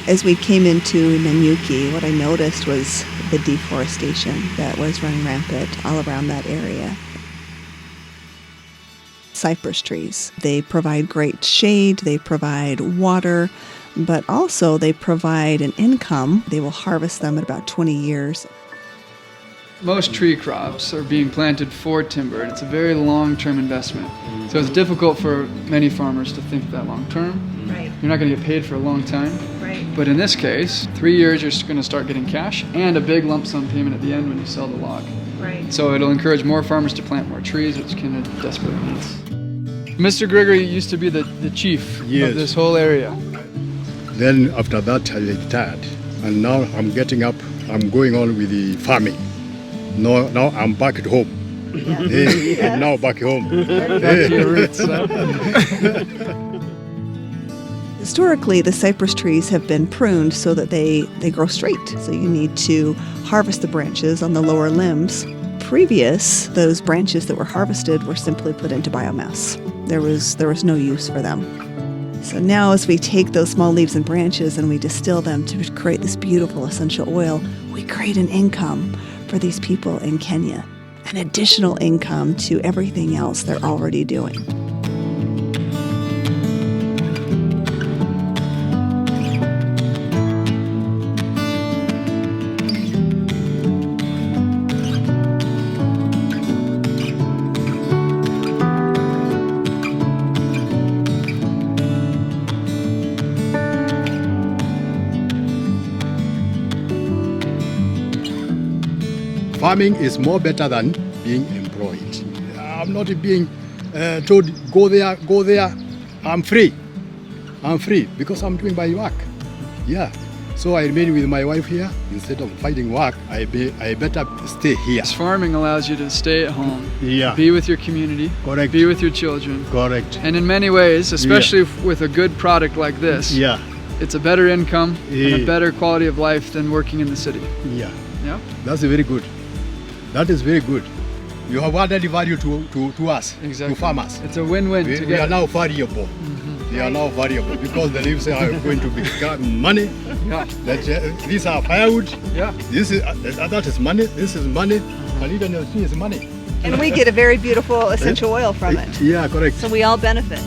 As we came into Nanyuki, what I noticed was the deforestation that was running rampant all around that area. Cypress trees. They provide great shade, they provide water, but also they provide an income. They will harvest them in about 20 years. Most tree crops are being planted for timber, and it's a very long-term investment. So it's difficult for many farmers to think that long-term. Right. You're not going to get paid for a long time. Right. But in this case, 3 years you're going to start getting cash and a big lump sum payment at the end when you sell the log. Right. So it'll encourage more farmers to plant more trees, which Kenya desperately needs. Mr. Gregory used to be the chief of this whole area. Then after that I retired, and now I'm getting up, I'm going on with the farming. Now I'm back at home. I'm now back home. Back to your roots. Historically, the cypress trees have been pruned so that they grow straight. So you need to harvest the branches on the lower limbs. Previous, those branches that were harvested were simply put into biomass. There was no use for them. So now as we take those small leaves and branches and we distill them to create this beautiful essential oil, we create an income for these people in Kenya, an additional income to everything else they're already doing. Farming is more better than being employed. I'm not being told, go there. I'm free because I'm doing my work. Yeah. So I remain with my wife here. Instead of finding work, I better stay here. Farming allows you to stay at home, Yeah. be with your community, Correct. be with your children. Correct. And in many ways, especially with a good product like this, Yeah. it's a better income and a Yeah. better quality of life than working in the city. Yeah. Yeah? That's very good. That is very good. You have added value to us, Exactly. to farmers. It's a win-win We together. are now variable. They are now variable because the leaves are going to become money. Yeah. These are firewood. Yeah. This is that is money. This is money. And even the tree is money. And we get a very beautiful essential oil from it. Yeah, correct. So we all benefit.